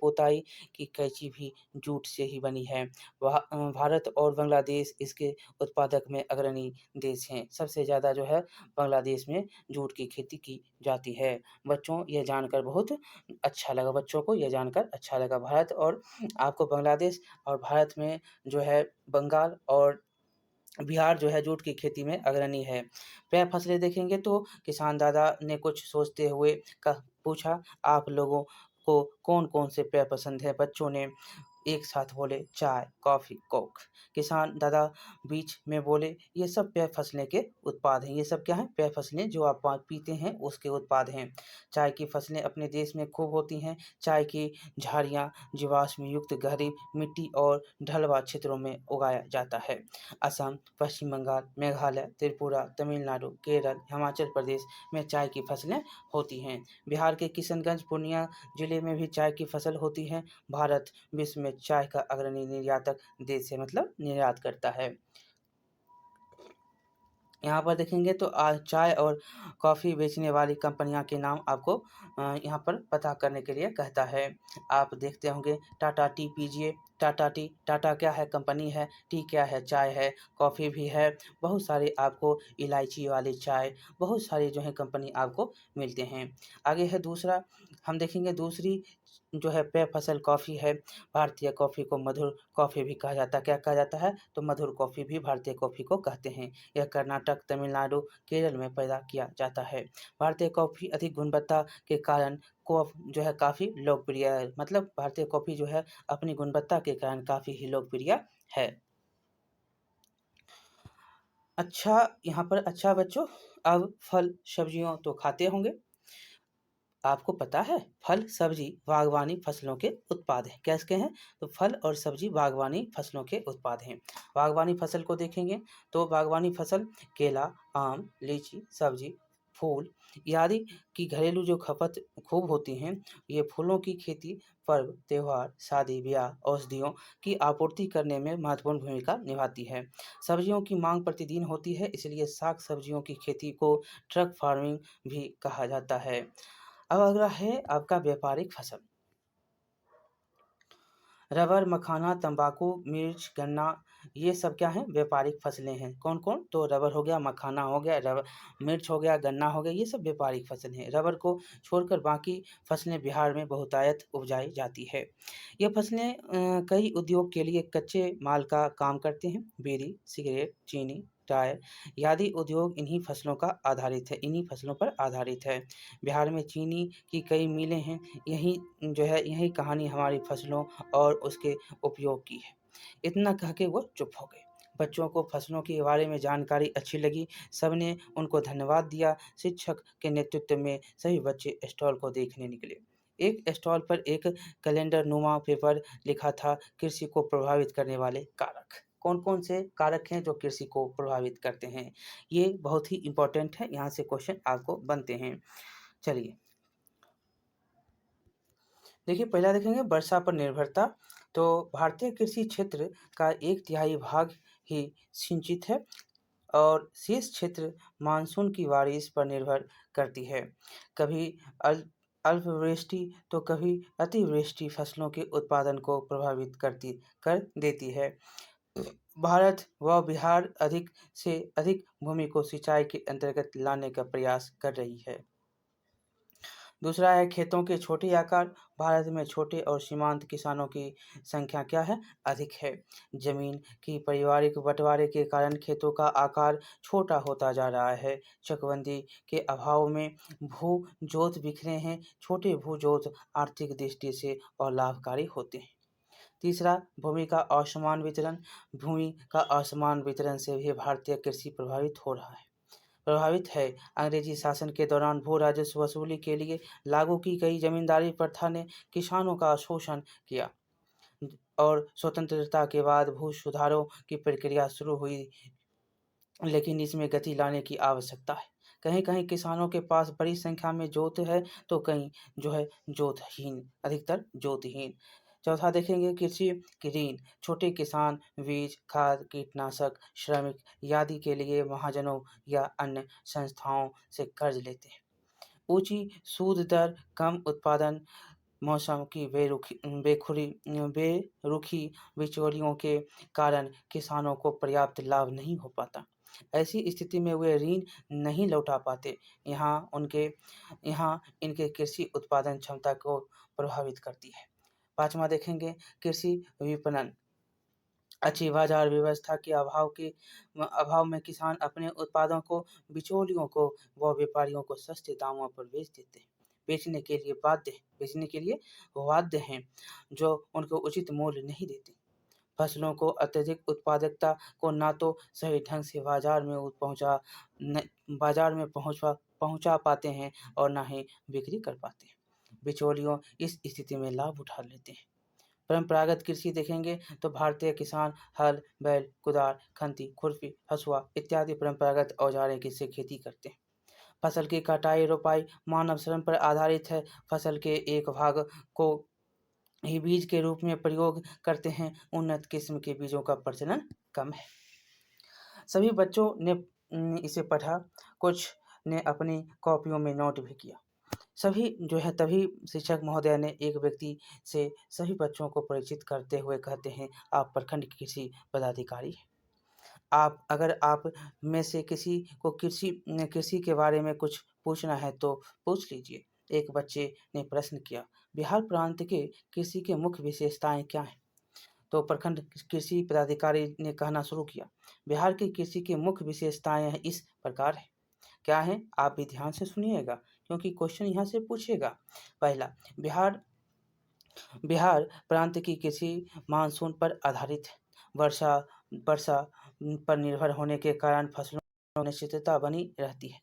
पोताई की कैंची भी जूट से ही बनी है। भारत और बांग्लादेश इसके उत्पादक में अग्रणी देश हैं। सबसे ज़्यादा जो है बांग्लादेश में जूट की खेती की जाती है। बच्चों ये जानकर बहुत अच्छा लगा, बच्चों को ये जानकर अच्छा लगा। भारत और आपको बांग्लादेश और भारत में जो है बंगाल और बिहार जो है जूट की खेती में अग्रणी है। पेय फसलें देखेंगे तो किसान दादा ने कुछ सोचते हुए पूछा, आप लोगों को कौन-कौन से पेय पसंद है? बच्चों ने एक साथ बोले, चाय, कॉफ़ी, कोक। किसान दादा बीच में बोले, ये सब पेय फसलें के उत्पाद हैं। ये सब क्या हैं? पेय फसलें जो आप पीते हैं उसके उत्पाद हैं। चाय की फसलें अपने देश में खूब होती हैं। चाय की झाड़ियाँ जीवाश्म युक्त गहरी मिट्टी और ढलवां क्षेत्रों में उगाया जाता है। असम, पश्चिम बंगाल, मेघालय, त्रिपुरा, तमिलनाडु, केरल, हिमाचल प्रदेश में चाय की फसलें होती हैं। बिहार के किशनगंज, पूर्णिया जिले में भी चाय की फसल होती है। भारत विश्व में चाय का अग्रणी निर्यातक देश है, मतलब निर्यात करता है। यहाँ पर देखेंगे तो आज चाय और कॉफ़ी बेचने वाली कंपनियां के नाम आपको यहाँ पर पता करने के लिए कहता है। आप देखते होंगे टाटा टी पीजिए। टाटा टी, टाटा क्या है, कंपनी है, टी क्या है, चाय है, कॉफ़ी भी है। बहुत सारे आपको इलायची वाली चाय, बहुत सारी जो है कंपनी आपको मिलते हैं। आगे है दूसरा, हम देखेंगे दूसरी जो है पेय फसल कॉफ़ी है। भारतीय कॉफ़ी को मधुर कॉफ़ी भी कहा जाता है। क्या कहा जाता है, तो मधुर कॉफ़ी भी भारतीय कॉफ़ी को कहते हैं। यह कर्नाटक, तमिलनाडु, केरल में पैदा किया जाता है। भारतीय कॉफ़ी अधिक गुणवत्ता के कारण जो है काफ़ी लोकप्रिय है। मतलब भारतीय कॉफ़ी जो है अपनी गुणवत्ता के कारण काफ़ी ही लोकप्रिय है। अच्छा, यहाँ पर अच्छा बच्चों, अब फल सब्जियों तो खाते होंगे। आपको पता है फल, सब्जी बागवानी फसलों के उत्पाद हैं। कैसे हैं, तो फल और सब्जी बागवानी फसलों के उत्पाद हैं। बागवानी फसल को देखेंगे तो बागवानी फसल केला, आम, लीची, सब्जी, फूल आदि की घरेलू जो खपत खूब होती हैं। ये फूलों की खेती पर्व, त्योहार, शादी ब्याह, औषधियों की आपूर्ति करने में महत्वपूर्ण भूमिका निभाती है। सब्जियों की मांग प्रतिदिन होती है, इसलिए साग सब्जियों की खेती को ट्रक फार्मिंग भी कहा जाता है। अब अगला है आपका व्यापारिक फसल। रबर, मखाना, तंबाकू, मिर्च, गन्ना, ये सब क्या हैं, व्यापारिक फसलें हैं। कौन-कौन, तो रबर हो गया, मखाना हो गया, मिर्च हो गया, गन्ना हो गया, ये सब व्यापारिक फसल हैं। रबर को छोड़कर बाकी फसलें बिहार में बहुतायत उपजाई जाती है। ये फसलें कई उद्योग के लिए कच्चे माल का काम करते हैं। बीड़ी, सिगरेट, चीनी, टेक्सटाइल आदि उद्योग इन्हीं फसलों पर आधारित है। बिहार में चीनी की कई मिलें हैं, यही कहानी हमारी फसलों और उसके उपयोग की है। इतना कह के वो चुप हो गए। बच्चों को फसलों के बारे में जानकारी अच्छी लगी, सबने उनको धन्यवाद दिया। शिक्षक के नेतृत्व में सभी बच्चे स्टॉल को देखने निकले। एक स्टॉल पर एक कैलेंडर नुमा पेपर लिखा था, कृषि को प्रभावित करने वाले कारक। कौन-कौन से कारक हैं जो कृषि को प्रभावित करते हैं? ये बहुत ही इम्पोर्टेंट है, यहाँ से क्वेश्चन आपको बनते हैं। चलिए, देखिए पहला देखेंगे वर्षा पर निर्भरता। तो भारतीय कृषि क्षेत्र का 1/3 भाग ही सिंचित है और शेष क्षेत्र मानसून की बारिश पर निर्भर करती है। कभी अल अल्पवृष्टि तो कभी अतिवृष्टि फसलों के उत्पादन को प्रभावित कर देती है। भारत व बिहार अधिक से अधिक भूमि को सिंचाई के अंतर्गत लाने का प्रयास कर रही है। दूसरा है खेतों के छोटे आकार। भारत में छोटे और सीमांत किसानों की संख्या क्या है? अधिक है। जमीन की पारिवारिक बंटवारे के कारण खेतों का आकार छोटा होता जा रहा है। चकबंदी के अभाव में भू जोत बिखरे हैं। छोटे भू जोत आर्थिक दृष्टि से अलाभकारी होते हैं। तीसरा, भूमि का असमान वितरण से भी भारतीय कृषि प्रभावित है। अंग्रेजी शासन के दौरान भू राजस्व वसूली के लिए लागू की गई जमींदारी प्रथा ने किसानों का शोषण किया और स्वतंत्रता के बाद भू सुधारों की प्रक्रिया शुरू हुई, लेकिन इसमें गति लाने की आवश्यकता है। कहीं-कहीं किसानों के पास बड़ी संख्या में जोत है, तो कहीं अधिकतर जोतहीन। चौथा देखेंगे कृषि ऋण। छोटे किसान बीज, खाद, कीटनाशक, श्रमिक आदि के लिए महाजनों या अन्य संस्थाओं से कर्ज लेते हैं। ऊंची सूद दर, कम उत्पादन, मौसम की बेरुखी बिचौलियों के कारण किसानों को पर्याप्त लाभ नहीं हो पाता। ऐसी स्थिति में वे ऋण नहीं लौटा पाते। यहाँ इनके कृषि उत्पादन क्षमता को प्रभावित करती है। पाँचवां देखेंगे कृषि विपणन। अच्छी बाजार व्यवस्था के अभाव में किसान अपने उत्पादों को बिचौलियों को व व्यापारियों को सस्ते दामों पर बेचने के लिए बाध्य हैं, जो उनको उचित मूल्य नहीं देते। फसलों को अत्यधिक उत्पादकता को ना तो सही ढंग से बाजार में पहुंचा पाते हैं और ना ही बिक्री कर पाते हैं। बिचौलियों इस स्थिति में लाभ उठा लेते हैं। परंपरागत कृषि देखेंगे तो भारतीय किसान हल, बैल, कुदार, खंती, खुरपी, हसुआ इत्यादि परंपरागत औजारें से खेती करते हैं। फसल की कटाई, रोपाई मानव श्रम पर आधारित है। फसल के एक भाग को ही बीज के रूप में प्रयोग करते हैं। उन्नत किस्म के बीजों का प्रचलन कम है। सभी बच्चों ने इसे पढ़ा, कुछ ने अपनी कॉपियों में नोट भी किया। तभी शिक्षक महोदय ने एक व्यक्ति से सभी बच्चों को परिचित करते हुए कहते हैं, आप प्रखंड कृषि पदाधिकारी हैं। अगर आप में से किसी को कृषि के बारे में कुछ पूछना है तो पूछ लीजिए। एक बच्चे ने प्रश्न किया, बिहार प्रांत के कृषि के मुख्य विशेषताएं क्या हैं? तो प्रखंड कृषि पदाधिकारी ने कहना शुरू किया, बिहार की कृषि की मुख्य विशेषताएं इस प्रकार है। क्या है? आप भी ध्यान से सुनिएगा, क्योंकि क्वेश्चन यहाँ से पूछेगा। पहला, बिहार प्रांत की कृषि मानसून पर आधारित है। वर्षा पर निर्भर होने के कारण फसलों में अनिश्चितता बनी रहती है।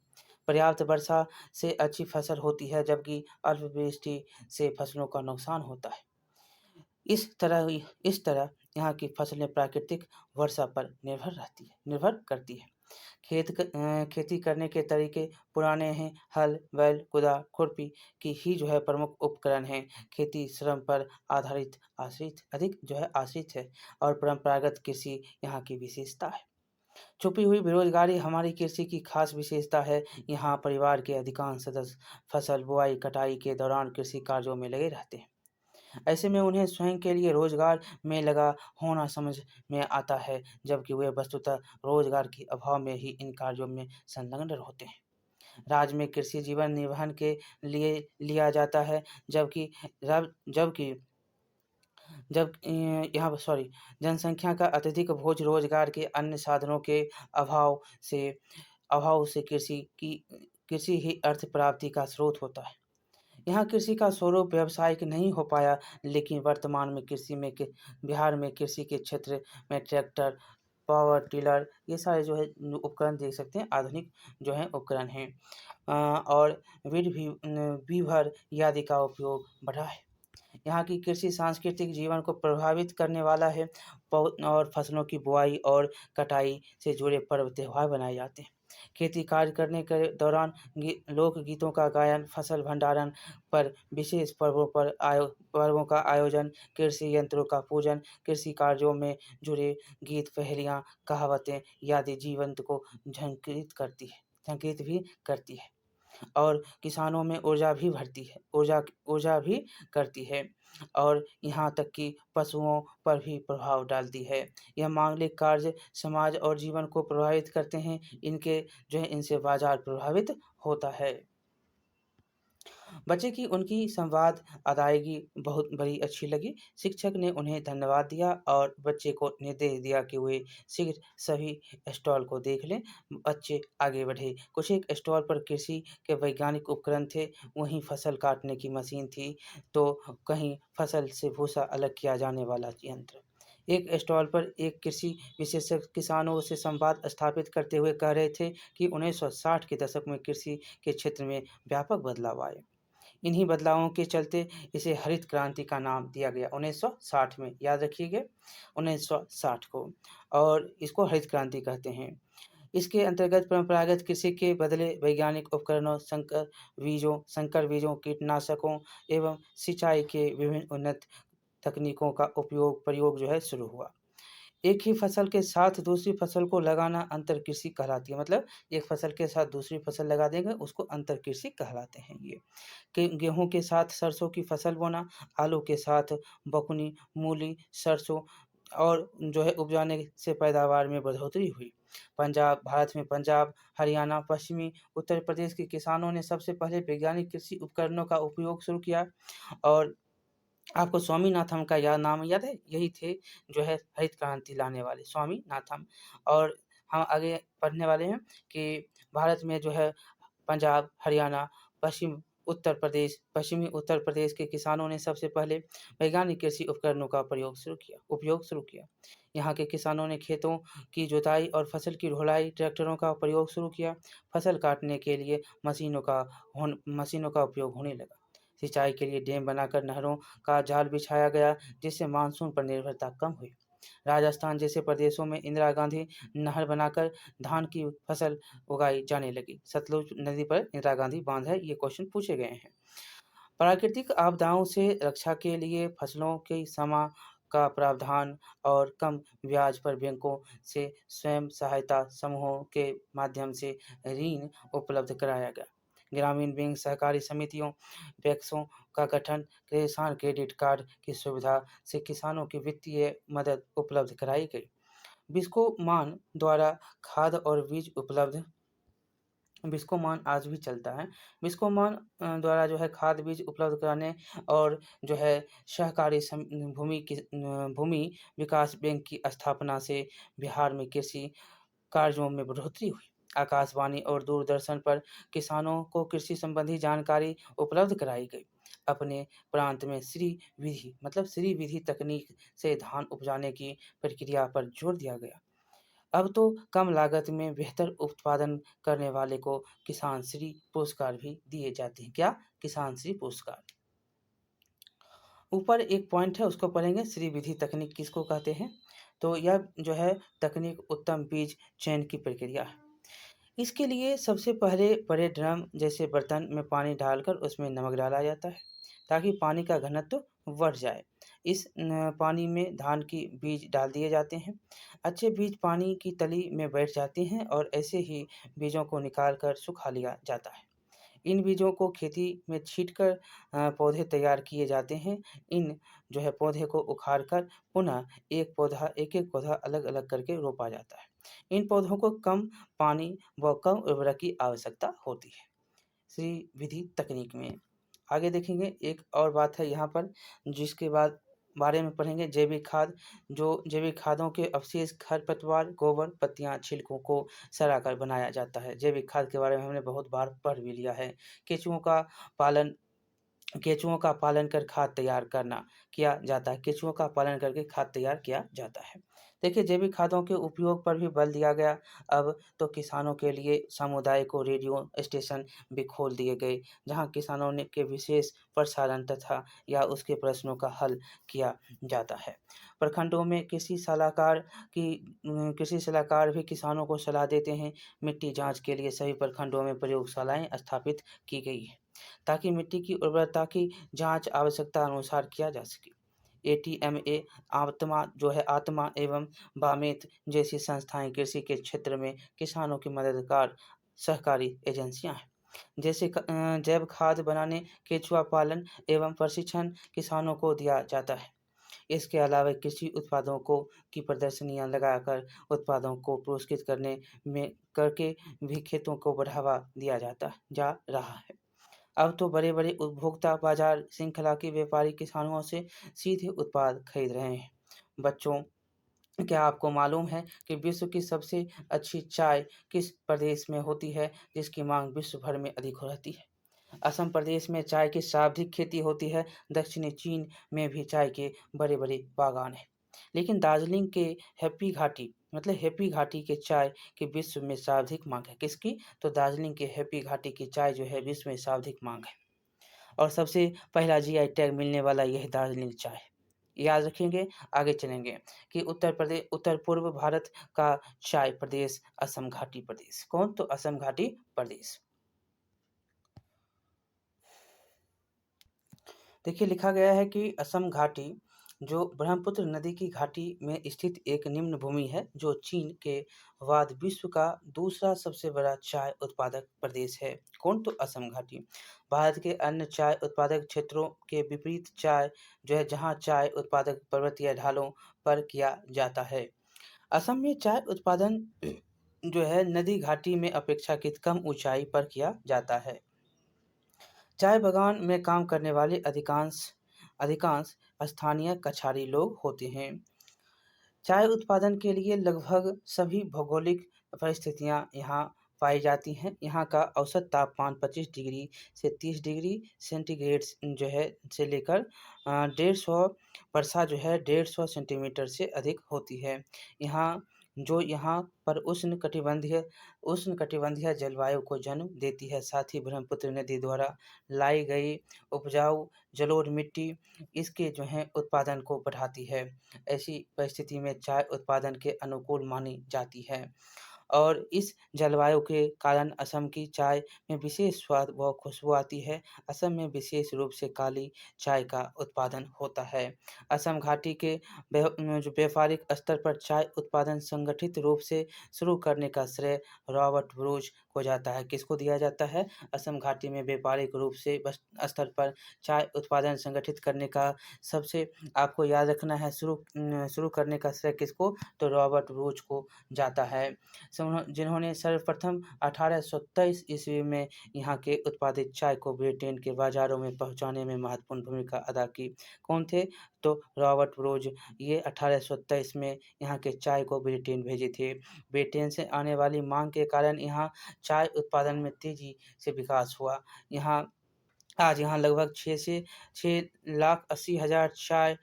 पर्याप्त वर्षा से अच्छी फसल होती है, जबकि अल्पवृष्टि से फसलों का नुकसान होता है। इस तरह यहाँ की फसलें प्राकृतिक वर्षा पर निर्भर करती है। खेती करने के तरीके पुराने हैं। हल, बैल, कुदार, खुरपी की ही प्रमुख उपकरण हैं। खेती श्रम पर आश्रित है और परंपरागत कृषि यहाँ की विशेषता है। छुपी हुई बेरोजगारी हमारी कृषि की खास विशेषता है। यहाँ परिवार के अधिकांश सदस्य फसल बुआई कटाई के दौरान कृषि कार्यों में लगे रहते हैं। ऐसे में उन्हें स्वयं के लिए रोजगार में लगा होना समझ में आता है, जबकि वे वस्तुतः रोजगार के अभाव में ही इन कार्यों में संलग्न होते हैं। राज्य में कृषि जीवन निर्वहन के लिए लिया जाता है, जबकि जब यहाँ पर जनसंख्या का अत्यधिक भोज रोजगार के अन्य साधनों के अभाव से कृषि ही अर्थ प्राप्ति का स्रोत होता है। यहाँ कृषि का स्वरूप व्यावसायिक नहीं हो पाया, लेकिन वर्तमान में बिहार में कृषि के क्षेत्र में ट्रैक्टर, पावर टिलर, ये सारे जो है उपकरण देख सकते हैं, आधुनिक जो है उपकरण हैं। और वीभर आदि का उपयोग बढ़ा है। यहाँ की कृषि सांस्कृतिक जीवन को प्रभावित करने वाला है। और फसलों की बुआई और कटाई से जुड़े पर्व त्योहार बनाए जाते हैं। खेती कार्य करने के दौरान लोकगीतों का गायन, फसल भंडारण पर विशेष पर्वों का आयोजन, कृषि यंत्रों का पूजन, कृषि कार्यों में जुड़े गीत, पहेलियाँ, कहावतें आदि झंकृत भी करती है और किसानों में ऊर्जा भी करती है और यहाँ तक कि पशुओं पर भी प्रभाव डालती है। यह मांगलिक कार्य समाज और जीवन को प्रभावित करते हैं। इनसे बाजार प्रभावित होता है। बच्चे की उनकी संवाद अदायगी बहुत बड़ी अच्छी लगी। शिक्षक ने उन्हें धन्यवाद दिया और बच्चे को निर्देश दिया कि वे शीघ्र सभी स्टॉल को देख लें। बच्चे आगे बढ़े। कुछ एक स्टॉल पर कृषि के वैज्ञानिक उपकरण थे, वहीं फसल काटने की मशीन थी, तो कहीं फसल से भूसा अलग किया जाने वाला यंत्र। एक स्टॉल पर एक कृषि विशेषज्ञ किसानों से संवाद स्थापित करते हुए कह रहे थे कि 1960 के दशक में कृषि के क्षेत्र में व्यापक बदलाव आए। इन्हीं बदलावों के चलते इसे हरित क्रांति का नाम दिया गया 1960 में। याद रखिएगा 1960 को, और इसको हरित क्रांति कहते हैं। इसके अंतर्गत परंपरागत कृषि के बदले वैज्ञानिक उपकरणों, संकर बीजों, कीटनाशकों एवं सिंचाई के विभिन्न उन्नत तकनीकों का प्रयोग जो है शुरू हुआ। एक ही फसल के साथ दूसरी फसल को लगाना अंतर कृषि कहलाती है। मतलब एक फसल के साथ दूसरी फसल लगा देंगे, उसको अंतर कृषि कहलाते हैं ये। गेहूं के साथ सरसों की फसल बोना, आलू के साथ बकुनी, मूली, सरसों और जो है उपजाने से पैदावार में बढ़ोतरी हुई। भारत में पंजाब, हरियाणा, पश्चिमी उत्तर प्रदेश के किसानों ने सबसे पहले वैज्ञानिक कृषि उपकरणों का उपयोग शुरू किया। और आपको स्वामीनाथन का नाम याद है? यही थे जो है हरित क्रांति लाने वाले, स्वामीनाथन। और हम आगे पढ़ने वाले हैं कि भारत में जो है पंजाब, हरियाणा, पश्चिमी उत्तर प्रदेश के किसानों ने सबसे पहले वैज्ञानिक कृषि उपकरणों का उपयोग शुरू किया। यहाँ के किसानों ने खेतों की जुताई और फसल की ढुलाई ट्रैक्टरों का प्रयोग शुरू किया। फसल काटने के लिए मशीनों का उपयोग होने लगा। सिंचाई के लिए डैम बनाकर नहरों का जाल बिछाया गया, जिससे मानसून पर निर्भरता कम हुई। राजस्थान जैसे प्रदेशों में इंदिरा गांधी नहर बनाकर धान की फसल उगाई जाने लगी। सतलुज नदी पर इंदिरा गांधी बांध है, ये क्वेश्चन पूछे गए हैं। प्राकृतिक आपदाओं से रक्षा के लिए फसलों की क्षमा का प्रावधान और कम ब्याज पर बैंकों से स्वयं सहायता समूहों के माध्यम से ऋण उपलब्ध कराया गया। ग्रामीण बैंक, सहकारी समितियों, पैक्सों का गठन, किसान क्रेडिट कार्ड की सुविधा से किसानों की वित्तीय मदद उपलब्ध कराई गई। बिस्कोमान द्वारा खाद और बीज उपलब्ध बिस्कोमान आज भी चलता है। बिस्कोमान द्वारा जो है खाद बीज उपलब्ध कराने और जो है सहकारी भूमि विकास बैंक की स्थापना से बिहार में कृषि कार्यों में बढ़ोतरी हुई। आकाशवाणी और दूरदर्शन पर किसानों को कृषि संबंधी जानकारी उपलब्ध कराई गई। अपने प्रांत में श्री विधि तकनीक से धान उपजाने की प्रक्रिया पर जोर दिया गया। अब तो कम लागत में बेहतर उत्पादन करने वाले को किसान श्री पुरस्कार भी दिए जाते हैं। क्या? किसान श्री पुरस्कार। ऊपर एक पॉइंट है, उसको पढ़ेंगे। श्री विधि तकनीक किसको कहते हैं? तो यह जो है तकनीक उत्तम बीज चयन की प्रक्रिया है। इसके लिए सबसे पहले बड़े ड्रम जैसे बर्तन में पानी डालकर उसमें नमक डाला जाता है, ताकि पानी का घनत्व बढ़ जाए। इस पानी में धान की बीज डाल दिए जाते हैं। अच्छे बीज पानी की तली में बैठ जाते हैं और ऐसे ही बीजों को निकाल कर सुखा लिया जाता है। इन बीजों को खेती में छींटकर पौधे तैयार किए जाते हैं। इन जो है पौधे को उखाड़कर पुनः एक एक पौधा अलग-अलग करके रोपा जाता है। इन पौधों को कम पानी व कम उर्वरक की आवश्यकता होती है। श्री विधि तकनीक में आगे देखेंगे। एक और बात है यहाँ पर, जिसके बाद बारे में पढ़ेंगे। जैविक खाद, जो जैविक खादों के अवशेष खरपतवार, गोबर, पत्तियाँ, छिलकों को सड़ाकर बनाया जाता है। जैविक खाद के बारे में हमने बहुत बार पढ़ भी लिया है। केंचुओं का पालन केंचुओं का पालन कर खाद तैयार करना किया जाता है। केंचुओं का पालन करके खाद तैयार किया जाता है। देखिए, जैविक खादों के उपयोग पर भी बल दिया गया। अब तो किसानों के लिए सामुदायिक रेडियो स्टेशन भी खोल दिए गए, जहां किसानों ने के विशेष प्रसारण तथा या उसके प्रश्नों का हल किया जाता है। प्रखंडों में कृषि सलाहकार भी किसानों को सलाह देते हैं। मिट्टी जांच के लिए सभी प्रखंडों में प्रयोगशालाएं स्थापित की गई है, ताकि मिट्टी की उर्वरता की जांच आवश्यकता अनुसार किया जा सके। एटीएमए, आत्मा एवं बामेत जैसी संस्थाएं कृषि के क्षेत्र में किसानों की मददगार सहकारी एजेंसियां हैं। जैसे जैव खाद बनाने, केंचुआ पालन एवं प्रशिक्षण किसानों को दिया जाता है। इसके अलावा कृषि उत्पादों को की प्रदर्शनियां लगाकर उत्पादों को पुरस्कृत करके भी खेतों को बढ़ावा दिया जा रहा है। अब तो बड़े-बड़े उपभोक्ता बाजार श्रृंखला के व्यापारी किसानों से सीधे उत्पाद खरीद रहे हैं। बच्चों, क्या आपको मालूम है कि विश्व की सबसे अच्छी चाय किस प्रदेश में होती है, जिसकी मांग विश्व भर में अधिक रहती है? असम प्रदेश में चाय की सर्वाधिक खेती होती है। दक्षिणी चीन में भी चाय के बड़े-बड़े बागान हैं। लेकिन दार्जिलिंग के हैप्पी घाटी के चाय की विश्व में सर्वाधिक मांग है। किसकी? तो दार्जिलिंग के हैप्पी घाटी की चाय जो है विश्व में सर्वाधिक मांग है। और सबसे पहला जीआई टैग मिलने वाला यह दार्जिलिंग चाय है। याद रखेंगे। आगे चलेंगे कि उत्तर पूर्व भारत का चाय प्रदेश असम घाटी प्रदेश। कौन? तो असम घाटी प्रदेश। देखिए, लिखा गया है कि असम घाटी जो ब्रह्मपुत्र नदी की घाटी में स्थित एक निम्न भूमि है, जो चीन के बाद विश्व का दूसरा सबसे बड़ा चाय उत्पादक प्रदेश है। कौन? तो असम घाटी। भारत के अन्य चाय उत्पादक क्षेत्रों के विपरीत चाय जो है जहाँ चाय उत्पादक पर्वतीय ढालों पर किया जाता है। असम में चाय उत्पादन जो है नदी घाटी में अपेक्षाकृत कम ऊंचाई पर किया जाता है। चाय बागान में काम करने वाले अधिकांश अधिकांश स्थानीय कछारी लोग होते हैं। चाय उत्पादन के लिए लगभग सभी भौगोलिक परिस्थितियां यहाँ पाई जाती हैं। यहाँ का औसत तापमान 25 डिग्री से 30 डिग्री सेंटीग्रेड जो है से लेकर 150 वर्षा जो है 150 सेंटीमीटर से अधिक होती है। यहाँ पर उष्णकटिबंधीय जलवायु को जन्म देती है। साथ ही ब्रह्मपुत्र नदी द्वारा लाई गई उपजाऊ जलोढ़ मिट्टी इसके जो है उत्पादन को बढ़ाती है। ऐसी परिस्थिति में चाय उत्पादन के अनुकूल मानी जाती है और इस जलवायु के कारण असम की चाय में विशेष स्वाद व खुशबू आती है। असम में विशेष रूप से काली चाय का उत्पादन होता है। असम घाटी के जो व्यापारिक स्तर पर चाय उत्पादन संगठित रूप से शुरू करने का श्रेय रॉबर्ट ब्रूज को जाता है। किसको दिया जाता है? असम घाटी में व्यापारिक रूप से स्तर पर चाय उत्पादन संगठित करने का सबसे आपको याद रखना है शुरू करने का श्रेय किसको? तो रॉबर्ट ब्रूज को जाता है। जिन्होंने सर्वप्रथम 1823 ईस्वी में यहाँ के उत्पादित चाय को ब्रिटेन के बाजारों में पहुँचाने में महत्वपूर्ण भूमिका अदा की। कौन थे? तो रॉबर्ट ब्रूज। ये 1823 में यहाँ के चाय को ब्रिटेन भेजे थे। ब्रिटेन से आने वाली मांग के कारण यहाँ चाय उत्पादन में तेजी से विकास हुआ। आज यहाँ लगभग 6,80,000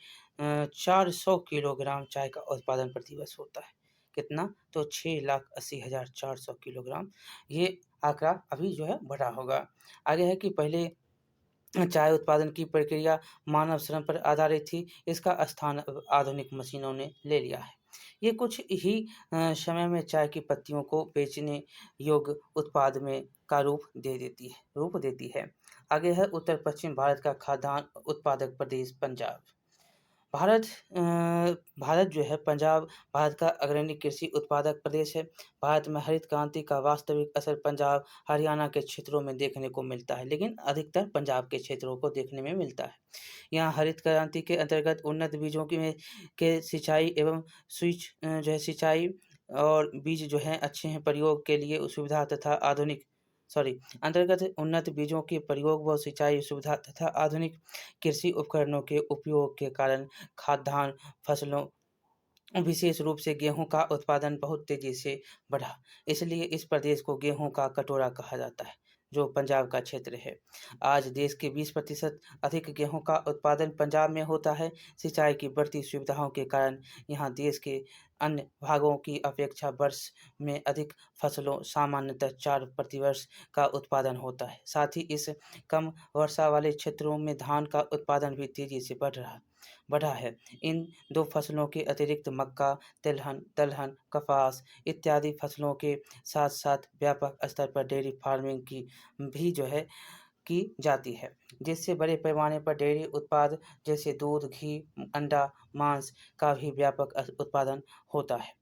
400 किलोग्राम चाय का उत्पादन प्रतिवर्ष होता है। कितना? तो 6,80,400 किलोग्राम। ये आंकड़ा अभी जो है बढ़ा होगा। आगे है कि पहले चाय उत्पादन की प्रक्रिया मानव श्रम पर आधारित थी। इसका स्थान अब आधुनिक मशीनों ने ले लिया है। ये कुछ ही समय में चाय की पत्तियों को बेचने योग्य उत्पाद में का रूप देती है। आगे है उत्तर पश्चिम भारत का खाद्यान्न उत्पादक प्रदेश पंजाब। भारत जो है पंजाब भारत का अग्रणी कृषि उत्पादक प्रदेश है। भारत में हरित क्रांति का वास्तविक असर पंजाब हरियाणा के क्षेत्रों में देखने को मिलता है, लेकिन अधिकतर पंजाब के क्षेत्रों को देखने में मिलता है। यहाँ हरित क्रांति के अंतर्गत उन्नत बीजों के सिंचाई एवं सिंचाई और बीज जो हैं अच्छे हैं प्रयोग के लिए सुविधा तथा आधुनिक अंतर्गत उन्नत बीजों के प्रयोग व सिंचाई सुविधा तथा आधुनिक कृषि उपकरणों के उपयोग के कारण खाद्यान्न फसलों, विशेष रूप से गेहूँ का उत्पादन बहुत तेज़ी से बढ़ा। इसलिए इस प्रदेश को गेहूँ का कटोरा कहा जाता है, जो पंजाब का क्षेत्र है। आज देश के 20% अधिक गेहूँ का उत्पादन पंजाब में होता है। सिंचाई की बढ़ती सुविधाओं के कारण यहाँ देश के अन्य भागों की अपेक्षा वर्ष में अधिक फसलों, सामान्यतः 4 प्रतिवर्ष का उत्पादन होता है। साथ ही इस कम वर्षा वाले क्षेत्रों में धान का उत्पादन भी तेज़ी से बढ़ा है। इन 2 फसलों के अतिरिक्त मक्का, दलहन, कपास इत्यादि फसलों के साथ-साथ व्यापक स्तर पर डेयरी फार्मिंग की भी जो है की जाती है, जिससे बड़े पैमाने पर डेयरी उत्पाद जैसे दूध, घी, अंडा, मांस का भी व्यापक उत्पादन होता है।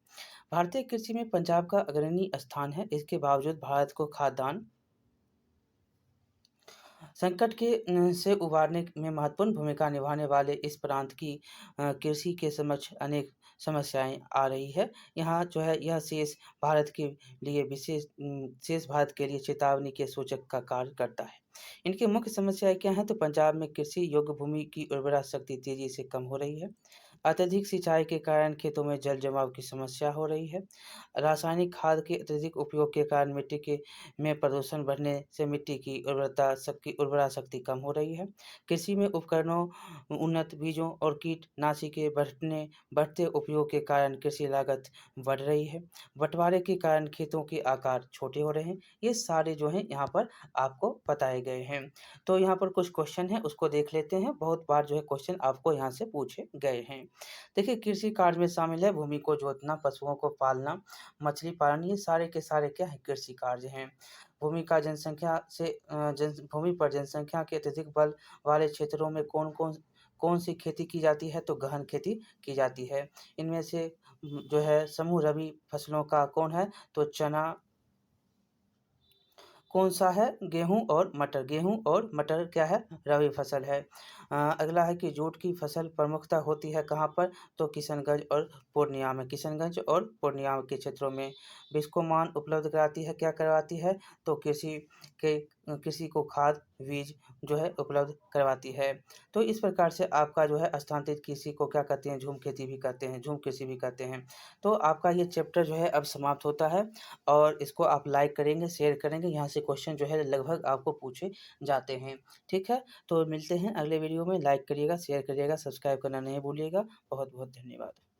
भारतीय कृषि में पंजाब का अग्रणी स्थान है। इसके बावजूद भारत को खाद्यान्न संकट से उबारने में महत्वपूर्ण भूमिका निभाने वाले इस प्रांत की कृषि के समक्ष अनेक समस्याएँ आ रही है। यहाँ जो है यह शेष भारत के लिए चेतावनी के सूचक का कार्य करता है। इनकी मुख्य समस्याएँ क्या हैं? तो पंजाब में कृषि योग्य भूमि की उर्वरा शक्ति तेज़ी से कम हो रही है। अत्यधिक सिंचाई के कारण खेतों में जल जमाव की समस्या हो रही है। रासायनिक खाद के अत्यधिक उपयोग के कारण मिट्टी के में प्रदूषण बढ़ने से मिट्टी की उर्वरा शक्ति कम हो रही है। कृषि में उपकरणों, उन्नत बीजों और कीटनाशी के बढ़ते उपयोग के कारण कृषि लागत बढ़ रही है। बँटवारे के कारण खेतों के आकार छोटे हो रहे हैं। ये सारे जो हैं यहाँ पर आपको बताए गए हैं। तो यहाँ पर कुछ क्वेश्चन हैं उसको देख लेते हैं। बहुत बार जो है क्वेश्चन आपको यहाँ से पूछे गए हैं। देखिए कृषि कार्य में शामिल है भूमि को जोतना, पशुओं को पालना, मछली पालन, ये सारे के सारे क्या हैं? कृषि कार्य हैं। भूमि पर जनसंख्या के अत्यधिक बल वाले क्षेत्रों में कौन सी खेती की जाती है? तो गहन खेती की जाती है। इनमें से जो है समूह रबी फसलों का कौन है? तो चना, कौन-सा है? गेहूँ और मटर। गेहूँ और मटर क्या है? रबी फसल है। अगला है कि जूट की फसल प्रमुखतः होती है कहाँ पर? तो किशनगंज और पूर्णिया में। किशनगंज और पूर्णिया के क्षेत्रों में। बिस्कोमान उपलब्ध कराती है, क्या करवाती है? तो कृषि को खाद, बीज जो है उपलब्ध करवाती है। तो इस प्रकार से आपका जो है स्थानांतरित कृषि को क्या कहते हैं? झूम खेती भी कहते हैं, झूम कृषि भी कहते हैं। तो आपका ये चैप्टर जो है अब समाप्त होता है और इसको आप लाइक करेंगे, शेयर करेंगे। यहाँ से क्वेश्चन जो है लगभग आपको पूछे जाते हैं। ठीक है? तो मिलते हैं अगले वीडियो में। लाइक करिएगा, शेयर करिएगा, सब्सक्राइब करना नहीं भूलिएगा। बहुत-बहुत धन्यवाद।